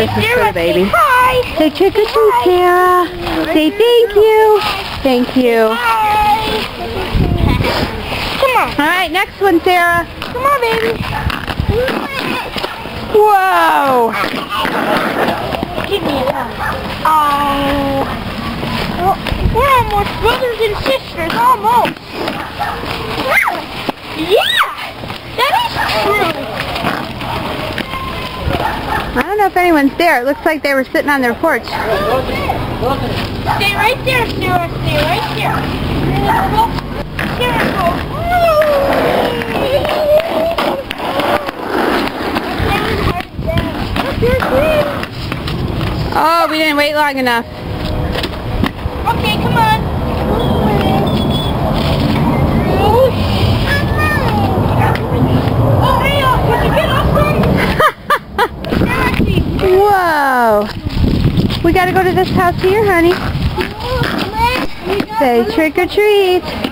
This is for the baby. Hi. Say trick or treat, Sarah. Say thank you. Thank you. Hi. Come on. All right, next one, Sarah. Come on, baby. Whoa. Give me a hug. Oh. We're almost brothers and sisters, almost. Yeah. That is true. I don't know if anyone's there. It looks like they were sitting on their porch. Stay right there, Sarah. Stay right there. There we go. Oh, we didn't wait long enough. Okay, come on. Oh, hey, could you get off Whoa. We gotta go to this house here, honey. Say trick or treat.